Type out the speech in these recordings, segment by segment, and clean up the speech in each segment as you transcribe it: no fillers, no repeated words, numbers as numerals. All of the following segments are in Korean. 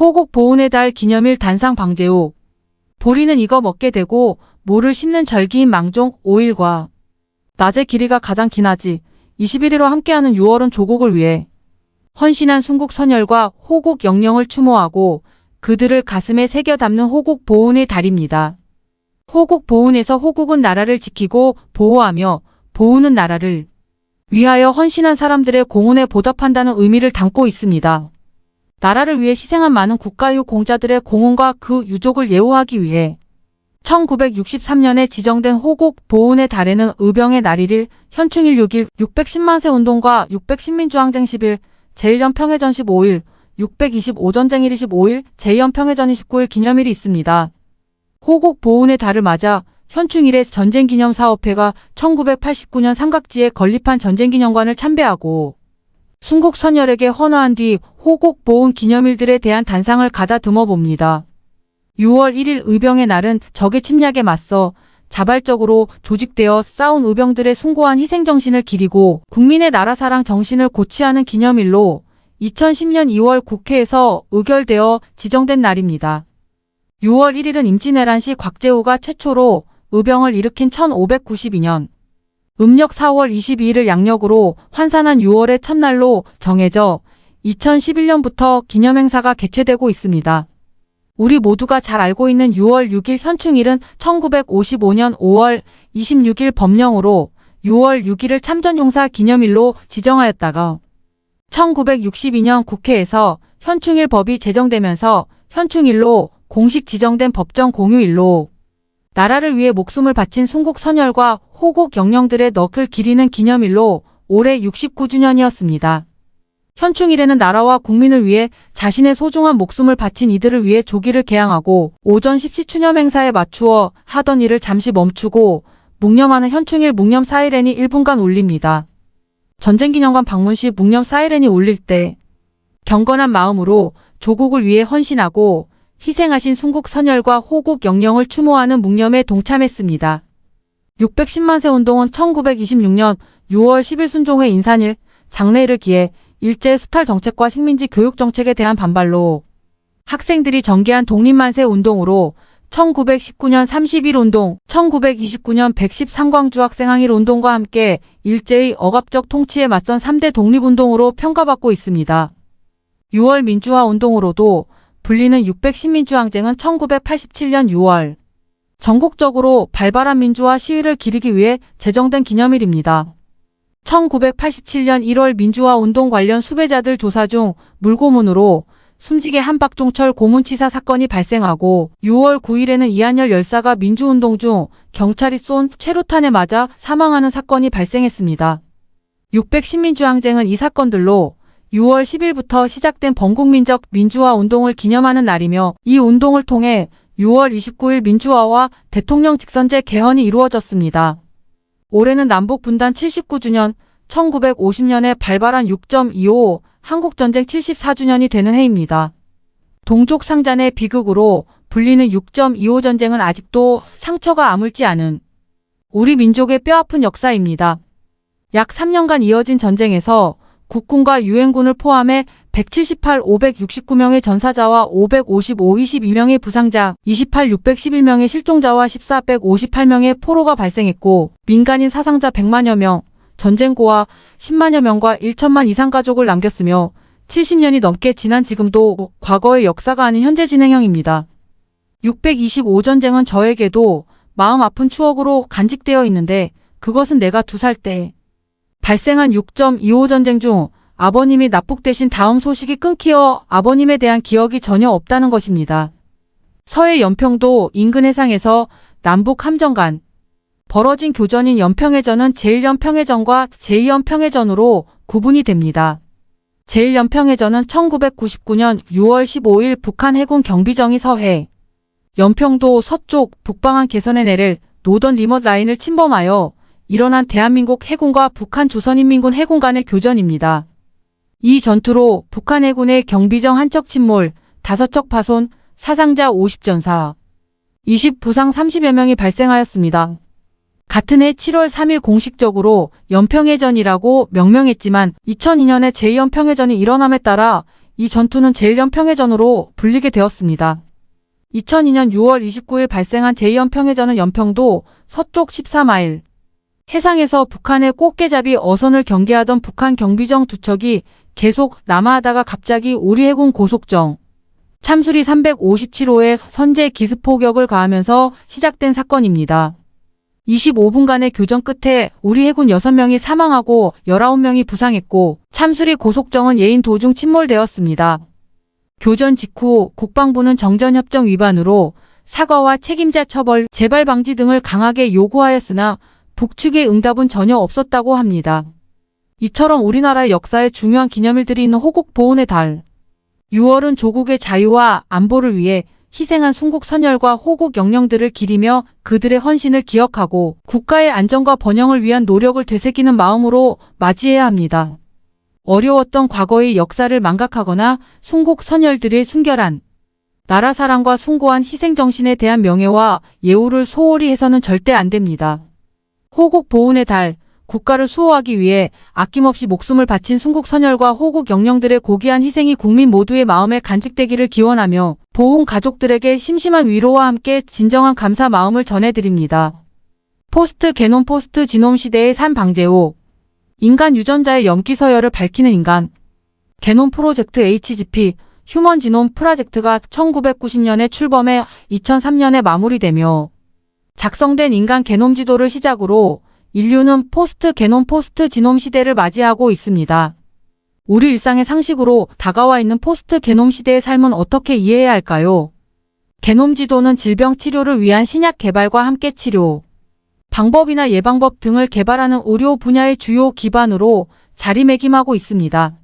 호국 보훈의 달 기념일 단상 방제후. 보리는 익어 먹게 되고 모를 심는 절기인 망종 5일과 낮의 길이가 가장 기나지 21일로 함께하는 6월은 조국을 위해 헌신한 순국 선열과 호국 영령을 추모하고 그들을 가슴에 새겨 담는 호국 보훈의 달입니다. 호국 보훈에서 호국은 나라를 지키고 보호하며 보훈은 나라를 위하여 헌신한 사람들의 공헌에 보답한다는 의미를 담고 있습니다. 나라를 위해 희생한 많은 국가유 공자들의 공헌과 그 유족을 예우하기 위해 1963년에 지정된 호국 보훈의 달에는 의병의 날 1일, 현충일 6일, 610만세 운동과 610민주항쟁 10일, 제1연평해전 15일, 625전쟁일 25일, 제2연평해전 29일 기념일이 있습니다. 호국 보훈의 달을 맞아 현충일에 전쟁기념사업회가 1989년 삼각지에 건립한 전쟁기념관을 참배하고 순국 선열에게 헌화한 뒤 호국 보훈 기념일들에 대한 단상을 가다듬어 봅니다. 6월 1일 의병의 날은 적의 침략에 맞서 자발적으로 조직되어 싸운 의병들의 숭고한 희생정신을 기리고 국민의 나라사랑 정신을 고취하는 기념일로 2010년 2월 국회에서 의결되어 지정된 날입니다. 6월 1일은 임진왜란시 곽재우가 최초로 의병을 일으킨 1592년, 음력 4월 22일을 양력으로 환산한 6월의 첫날로 정해져 2011년부터 기념행사가 개최되고 있습니다. 우리 모두가 잘 알고 있는 6월 6일 현충일은 1955년 5월 26일 법령으로 6월 6일을 참전용사 기념일로 지정하였다가 1962년 국회에서 현충일 법이 제정되면서 현충일로 공식 지정된 법정 공휴일로 나라를 위해 목숨을 바친 순국 선열과 호국 영령들의 넋을 기리는 기념일로 올해 69주년이었습니다. 현충일에는 나라와 국민을 위해 자신의 소중한 목숨을 바친 이들을 위해 조기를 개항하고 오전 십시 추념 행사에 맞추어 하던 일을 잠시 멈추고 묵념하는 현충일 묵념 사이렌이 1분간 울립니다. 전쟁기념관 방문 시 묵념 사이렌이 울릴 때 경건한 마음으로 조국을 위해 헌신하고 희생하신 순국 선열과 호국 영령을 추모하는 묵념에 동참했습니다. 610만세 운동은 1926년 6월 10일 순종의 인산일, 장래일을 기해 일제 수탈 정책과 식민지 교육 정책에 대한 반발로 학생들이 전개한 독립만세 운동으로 1919년 30일 운동, 1929년 113광주 학생항일 운동과 함께 일제의 억압적 통치에 맞선 3대 독립운동으로 평가받고 있습니다. 6월 민주화 운동으로도 불리는 610민주항쟁은 1987년 6월 전국적으로 발발한 민주화 시위를 기리기 위해 제정된 기념일입니다. 1987년 1월 민주화 운동 관련 수배자들 조사 중 물고문으로 숨지게 한박종철 고문치사 사건이 발생하고 6월 9일에는 이한열 열사가 민주운동 중 경찰이 쏜 최루탄에 맞아 사망하는 사건이 발생했습니다. 610민주항쟁은 이 사건들로 6월 10일부터 시작된 범국민적 민주화 운동을 기념하는 날이며 이 운동을 통해 6월 29일 민주화와 대통령 직선제 개헌이 이루어졌습니다. 올해는 남북분단 79주년, 1950년에 발발한 6.25 한국전쟁 74주년이 되는 해입니다. 동족상잔의 비극으로 불리는 6.25 전쟁은 아직도 상처가 아물지 않은 우리 민족의 뼈아픈 역사입니다. 약 3년간 이어진 전쟁에서 국군과 유엔군을 포함해 178, 569명의 전사자와 555, 22명의 부상자, 28, 611명의 실종자와 14, 158명의 포로가 발생했고 민간인 사상자 100만여 명, 전쟁고와 10만여 명과 1천만 이상 가족을 남겼으며 70년이 넘게 지난 지금도 과거의 역사가 아닌 현재 진행형입니다. 625 전쟁은 저에게도 마음 아픈 추억으로 간직되어 있는데 그것은 내가 2살 때 발생한 6.25 전쟁 중 아버님이 납북되신 다음 소식이 끊기어 아버님에 대한 기억이 전혀 없다는 것입니다. 서해 연평도 인근 해상에서 남북 함정 간 벌어진 교전인 연평해전은 제1연평해전과 제2연평해전으로 구분이 됩니다. 제1연평해전은 1999년 6월 15일 북한 해군 경비정이 서해 연평도 서쪽 북방한 개선에 내릴 노던 리머트 라인을 침범하여 일어난 대한민국 해군과 북한 조선인민군 해군 간의 교전입니다. 이 전투로 북한 해군의 경비정 1척 침몰, 5척 파손, 사상자 50전사, 20 부상 30여 명이 발생하였습니다. 같은 해 7월 3일 공식적으로 연평해전이라고 명명했지만 2002년에 제2연평해전이 일어남에 따라 이 전투는 제1연평해전으로 불리게 되었습니다. 2002년 6월 29일 발생한 제2연평해전은 연평도 서쪽 14마일 해상에서 북한의 꽃게잡이 어선을 경계하던 북한 경비정 두 척이 계속 남하하다가 갑자기 우리 해군 고속정 참수리 357호에 선제 기습포격을 가하면서 시작된 사건입니다. 25분간의 교전 끝에 우리 해군 6명이 사망하고 19명이 부상했고 참수리 고속정은 예인 도중 침몰되었습니다. 교전 직후 국방부는 정전협정 위반으로 사과와 책임자 처벌, 재발 방지 등을 강하게 요구하였으나 북측의 응답은 전혀 없었다고 합니다. 이처럼 우리나라의 역사에 중요한 기념일들이 있는 호국 보훈의 달. 6월은 조국의 자유와 안보를 위해 희생한 순국 선열과 호국 영령들을 기리며 그들의 헌신을 기억하고 국가의 안정과 번영을 위한 노력을 되새기는 마음으로 맞이해야 합니다. 어려웠던 과거의 역사를 망각하거나 순국 선열들의 순결한 나라 사랑과 숭고한 희생 정신에 대한 명예와 예우를 소홀히 해서는 절대 안 됩니다. 호국 보훈의 달, 국가를 수호하기 위해 아낌없이 목숨을 바친 순국 선열과 호국 영령들의 고귀한 희생이 국민 모두의 마음에 간직되기를 기원하며 보훈 가족들에게 심심한 위로와 함께 진정한 감사 마음을 전해드립니다. 포스트 게놈 포스트 지놈 시대의 삶 방제호. 인간 유전자의 염기 서열을 밝히는 인간. 게놈 프로젝트 HGP 휴먼 지놈 프로젝트가 1990년에 출범해 2003년에 마무리되며 작성된 인간 게놈 지도를 시작으로 인류는 포스트 게놈 포스트 지놈 시대를 맞이하고 있습니다. 우리 일상의 상식으로 다가와 있는 포스트 게놈 시대의 삶은 어떻게 이해해야 할까요? 게놈 지도는 질병 치료를 위한 신약 개발과 함께 치료, 방법이나 예방법 등을 개발하는 의료 분야의 주요 기반으로 자리매김하고 있습니다.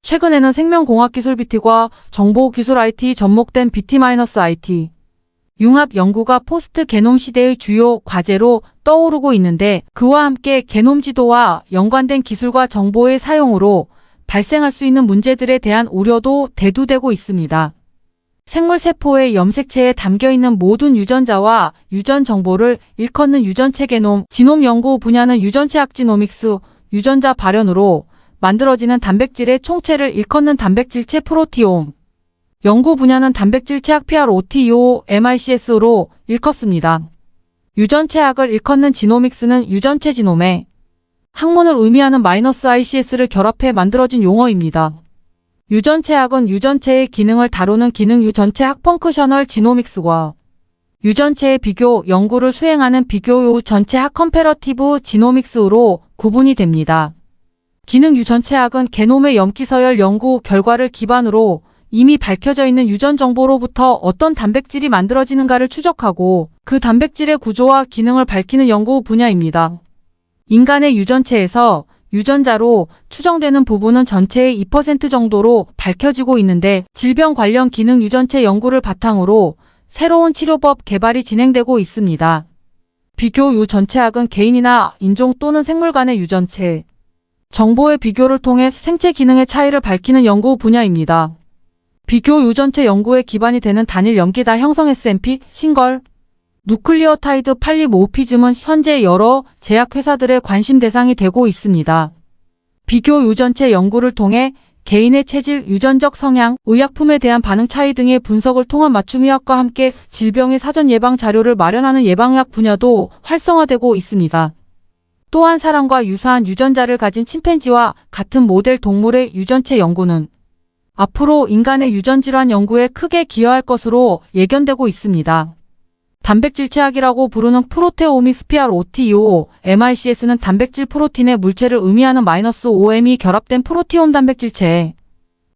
최근에는 생명공학기술 BT과 정보기술 IT 접목된 BT-IT 융합 연구가 포스트 게놈 시대의 주요 과제로 떠오르고 있는데 그와 함께 게놈 지도와 연관된 기술과 정보의 사용으로 발생할 수 있는 문제들에 대한 우려도 대두되고 있습니다. 생물세포의 염색체에 담겨있는 모든 유전자와 유전 정보를 일컫는 유전체 게놈, 지놈 연구 분야는 유전체학 지노믹스, 유전자 발현으로 만들어지는 단백질의 총체를 일컫는 단백질체 프로티옴, 연구 분야는 단백질체학 PROTO, MICS로 일컫습니다. 유전체학을 일컫는 지노믹스는 유전체 지놈에 학문을 의미하는 -ICS를 결합해 만들어진 용어입니다. 유전체학은 유전체의 기능을 다루는 기능 유전체학 펑크셔널 지노믹스와 유전체의 비교 연구를 수행하는 비교 유전체학 컴패러티브 지노믹스로 구분이 됩니다. 기능 유전체학은 게놈의 염기 서열 연구 결과를 기반으로 이미 밝혀져 있는 유전 정보로부터 어떤 단백질이 만들어지는가를 추적하고 그 단백질의 구조와 기능을 밝히는 연구 분야입니다. 인간의 유전체에서 유전자로 추정되는 부분은 전체의 2% 정도로 밝혀지고 있는데 질병 관련 기능 유전체 연구를 바탕으로 새로운 치료법 개발이 진행되고 있습니다. 비교 유전체학은 개인이나 인종 또는 생물 간의 유전체 정보의 비교를 통해 생체 기능의 차이를 밝히는 연구 분야입니다. 비교 유전체 연구의 기반이 되는 단일 염기다 형성 SMP, 싱걸, 누클리오타이드 팔리모피즘은 현재 여러 제약회사들의 관심 대상이 되고 있습니다. 비교 유전체 연구를 통해 개인의 체질, 유전적 성향, 의약품에 대한 반응 차이 등의 분석을 통한 맞춤의학과 함께 질병의 사전 예방 자료를 마련하는 예방의학 분야도 활성화되고 있습니다. 또한 사람과 유사한 유전자를 가진 침팬지와 같은 모델 동물의 유전체 연구는 앞으로 인간의 유전질환 연구에 크게 기여할 것으로 예견되고 있습니다. 단백질체학이라고 부르는 프로테오믹스 PROTO, MICS는 단백질 프로틴의 물체를 의미하는 -OM이 결합된 프로티온 단백질체,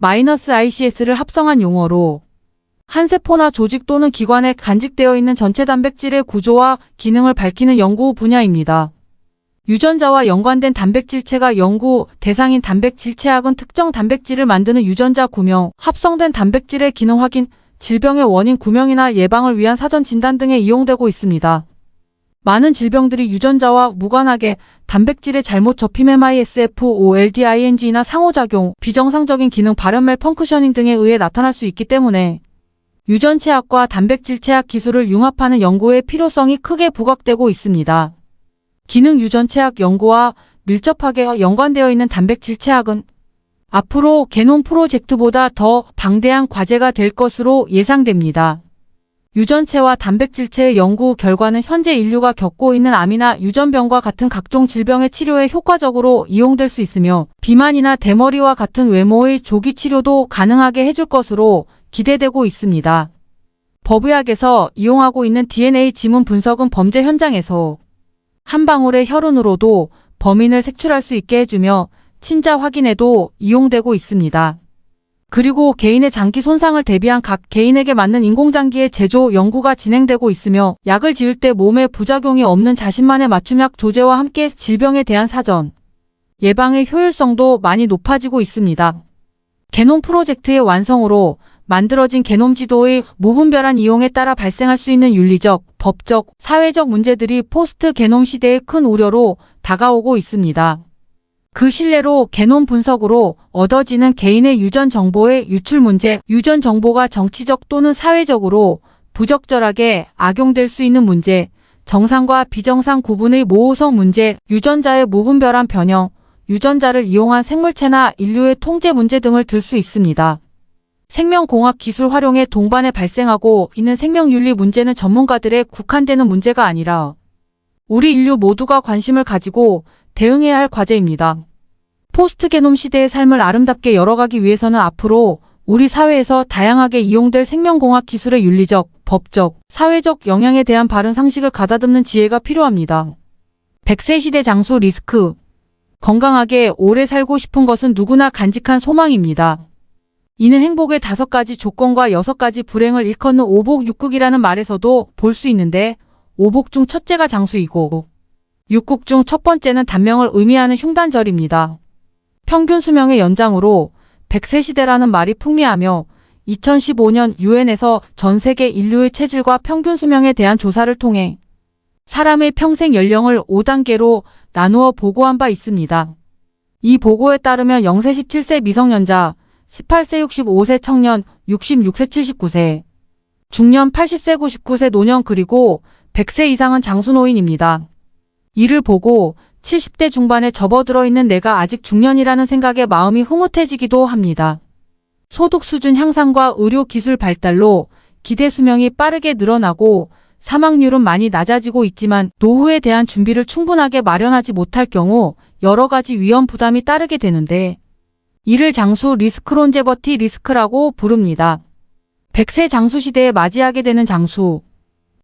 -ICS를 합성한 용어로 한 세포나 조직 또는 기관에 간직되어 있는 전체 단백질의 구조와 기능을 밝히는 연구 분야입니다. 유전자와 연관된 단백질체가 연구 대상인 단백질체학은 특정 단백질을 만드는 유전자 구명, 합성된 단백질의 기능 확인, 질병의 원인 구명이나 예방을 위한 사전 진단 등에 이용되고 있습니다. 많은 질병들이 유전자와 무관하게 단백질의 잘못 접힘 MISFOLDING나 상호작용, 비정상적인 기능 발현 말 펑크셔닝 등에 의해 나타날 수 있기 때문에 유전체학과 단백질체학 기술을 융합하는 연구의 필요성이 크게 부각되고 있습니다. 기능 유전체학 연구와 밀접하게 연관되어 있는 단백질체학은 앞으로 게놈 프로젝트보다 더 방대한 과제가 될 것으로 예상됩니다. 유전체와 단백질체의 연구 결과는 현재 인류가 겪고 있는 암이나 유전병과 같은 각종 질병의 치료에 효과적으로 이용될 수 있으며 비만이나 대머리와 같은 외모의 조기 치료도 가능하게 해줄 것으로 기대되고 있습니다. 법의학에서 이용하고 있는 DNA 지문 분석은 범죄 현장에서 한 방울의 혈흔으로도 범인을 색출할 수 있게 해주며 친자 확인에도 이용되고 있습니다. 그리고 개인의 장기 손상을 대비한 각 개인에게 맞는 인공장기의 제조 연구가 진행되고 있으며 약을 지을 때 몸에 부작용이 없는 자신만의 맞춤약 조제와 함께 질병에 대한 사전 예방의 효율성도 많이 높아지고 있습니다. 게놈 프로젝트의 완성으로 만들어진 게놈 지도의 무분별한 이용에 따라 발생할 수 있는 윤리적, 법적, 사회적 문제들이 포스트 게놈 시대의 큰 우려로 다가오고 있습니다. 그 신뢰로 게놈 분석으로 얻어지는 개인의 유전 정보의 유출 문제, 유전 정보가 정치적 또는 사회적으로 부적절하게 악용될 수 있는 문제, 정상과 비정상 구분의 모호성 문제, 유전자의 무분별한 변형, 유전자를 이용한 생물체나 인류의 통제 문제 등을 들 수 있습니다. 생명공학 기술 활용에 동반해 발생하고 있는 생명윤리 문제는 전문가들에 국한되는 문제가 아니라 우리 인류 모두가 관심을 가지고 대응해야 할 과제입니다. 포스트 게놈 시대의 삶을 아름답게 열어가기 위해서는 앞으로 우리 사회에서 다양하게 이용될 생명공학 기술의 윤리적, 법적, 사회적 영향에 대한 바른 상식을 가다듬는 지혜가 필요합니다. 100세 시대 장수 리스크. 건강하게 오래 살고 싶은 것은 누구나 간직한 소망입니다. 이는 행복의 5가지 조건과 6가지 불행을 일컫는 오복육국이라는 말에서도 볼 수 있는데 오복 중 첫째가 장수이고 육국 중 첫 번째는 단명을 의미하는 흉단절입니다. 평균 수명의 연장으로 100세 시대라는 말이 풍미하며 2015년 유엔에서 전 세계 인류의 체질과 평균 수명에 대한 조사를 통해 사람의 평생 연령을 5단계로 나누어 보고한 바 있습니다. 이 보고에 따르면 0세 17세 미성년자, 18세 65세 청년, 66세 79세, 중년 80세 99세 노년 그리고 100세 이상은 장수노인입니다. 이를 보고 70대 중반에 접어들어 있는 내가 아직 중년이라는 생각에 마음이 흐뭇해지기도 합니다. 소득 수준 향상과 의료 기술 발달로 기대 수명이 빠르게 늘어나고 사망률은 많이 낮아지고 있지만 노후에 대한 준비를 충분하게 마련하지 못할 경우 여러 가지 위험 부담이 따르게 되는데 이를 장수 리스크론제버티 리스크라고 부릅니다. 100세 장수 시대에 맞이하게 되는 장수.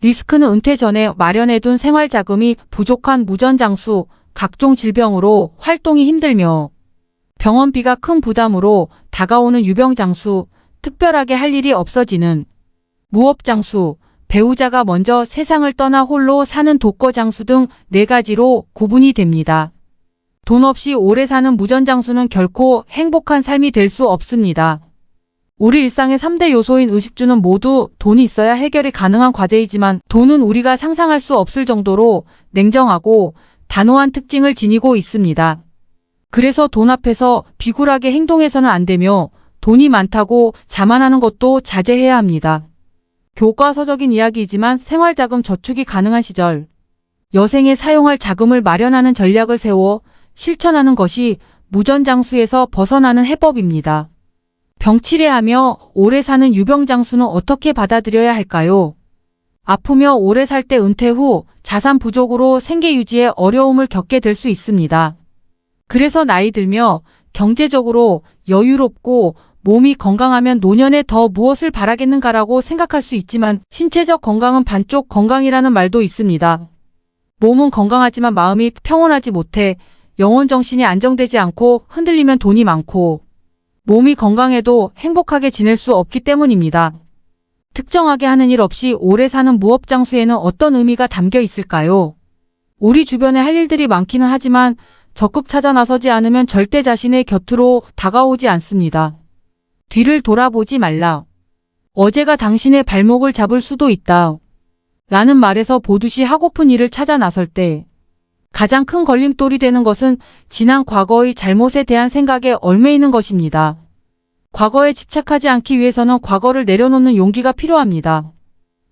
리스크는 은퇴 전에 마련해둔 생활자금이 부족한 무전장수, 각종 질병으로 활동이 힘들며 병원비가 큰 부담으로 다가오는 유병장수, 특별하게 할 일이 없어지는 무업장수, 배우자가 먼저 세상을 떠나 홀로 사는 독거장수 등 4가지로 구분이 됩니다. 돈 없이 오래 사는 무전장수는 결코 행복한 삶이 될 수 없습니다. 우리 일상의 3대 요소인 의식주는 모두 돈이 있어야 해결이 가능한 과제이지만 돈은 우리가 상상할 수 없을 정도로 냉정하고 단호한 특징을 지니고 있습니다. 그래서 돈 앞에서 비굴하게 행동해서는 안 되며 돈이 많다고 자만하는 것도 자제해야 합니다. 교과서적인 이야기이지만 생활자금 저축이 가능한 시절 여생에 사용할 자금을 마련하는 전략을 세워 실천하는 것이 무전장수에서 벗어나는 해법입니다. 병치레하며 오래 사는 유병장수는 어떻게 받아들여야 할까요? 아프며 오래 살 때 은퇴 후 자산 부족으로 생계 유지에 어려움을 겪게 될 수 있습니다. 그래서 나이 들며 경제적으로 여유롭고 몸이 건강하면 노년에 더 무엇을 바라겠는가라고 생각할 수 있지만 신체적 건강은 반쪽 건강이라는 말도 있습니다. 몸은 건강하지만 마음이 평온하지 못해 영혼 정신이 안정되지 않고 흔들리면 돈이 많고 몸이 건강해도 행복하게 지낼 수 없기 때문입니다. 특정하게 하는 일 없이 오래 사는 무업장수에는 어떤 의미가 담겨 있을까요? 우리 주변에 할 일들이 많기는 하지만 적극 찾아 나서지 않으면 절대 자신의 곁으로 다가오지 않습니다. 뒤를 돌아보지 말라. 어제가 당신의 발목을 잡을 수도 있다. 라는 말에서 보듯이 하고픈 일을 찾아 나설 때 가장 큰 걸림돌이 되는 것은 지난 과거의 잘못에 대한 생각에 얽매이는 것입니다. 과거에 집착하지 않기 위해서는 과거를 내려놓는 용기가 필요합니다.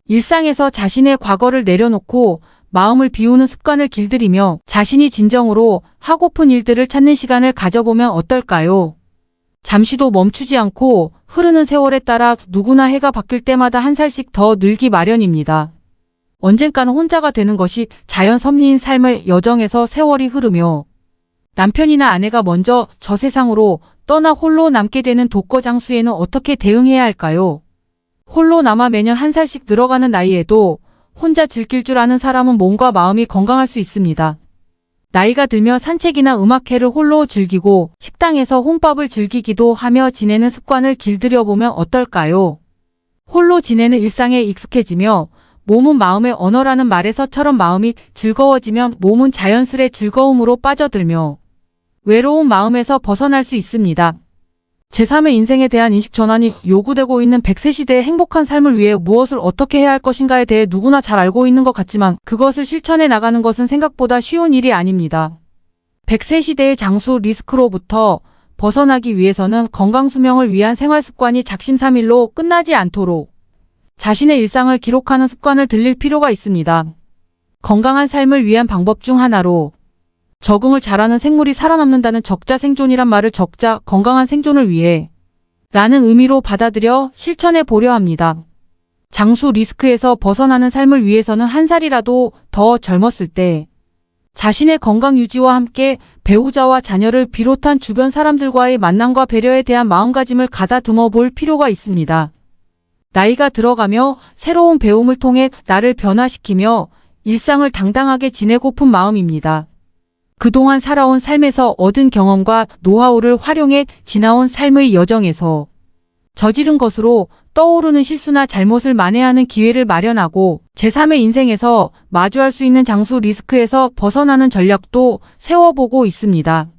일상에서 자신의 과거를 내려놓고 마음을 비우는 습관을 길들이며 자신이 진정으로 하고픈 일들을 찾는 시간을 가져보면 어떨까요? 잠시도 멈추지 않고 흐르는 세월에 따라 누구나 해가 바뀔 때마다 한 살씩 더 늘기 마련입니다. 언젠가는 혼자가 되는 것이 자연 섭리인 삶의 여정에서 세월이 흐르며 남편이나 아내가 먼저 저 세상으로 떠나 홀로 남게 되는 독거장수에는 어떻게 대응해야 할까요? 홀로 남아 매년 한 살씩 늘어가는 나이에도 혼자 즐길 줄 아는 사람은 몸과 마음이 건강할 수 있습니다. 나이가 들며 산책이나 음악회를 홀로 즐기고 식당에서 혼밥을 즐기기도 하며 지내는 습관을 길들여보면 어떨까요? 홀로 지내는 일상에 익숙해지며 몸은 마음의 언어라는 말에서처럼 마음이 즐거워지면 몸은 자연스레 즐거움으로 빠져들며 외로운 마음에서 벗어날 수 있습니다. 제3의 인생에 대한 인식 전환이 요구되고 있는 100세 시대의 행복한 삶을 위해 무엇을 어떻게 해야 할 것인가에 대해 누구나 잘 알고 있는 것 같지만 그것을 실천해 나가는 것은 생각보다 쉬운 일이 아닙니다. 100세 시대의 장수 리스크로부터 벗어나기 위해서는 건강수명을 위한 생활습관이 작심삼일로 끝나지 않도록 자신의 일상을 기록하는 습관을 들일 필요가 있습니다. 건강한 삶을 위한 방법 중 하나로 적응을 잘하는 생물이 살아남는다는 적자 생존이란 말을 적자 건강한 생존을 위해 라는 의미로 받아들여 실천해 보려 합니다. 장수 리스크에서 벗어나는 삶을 위해서는 한 살이라도 더 젊었을 때 자신의 건강 유지와 함께 배우자와 자녀를 비롯한 주변 사람들과의 만남과 배려에 대한 마음가짐을 가다듬어 볼 필요가 있습니다. 나이가 들어가며 새로운 배움을 통해 나를 변화시키며 일상을 당당하게 지내고픈 마음입니다. 그동안 살아온 삶에서 얻은 경험과 노하우를 활용해 지나온 삶의 여정에서 저지른 것으로 떠오르는 실수나 잘못을 만회하는 기회를 마련하고 제3의 인생에서 마주할 수 있는 장수 리스크에서 벗어나는 전략도 세워보고 있습니다.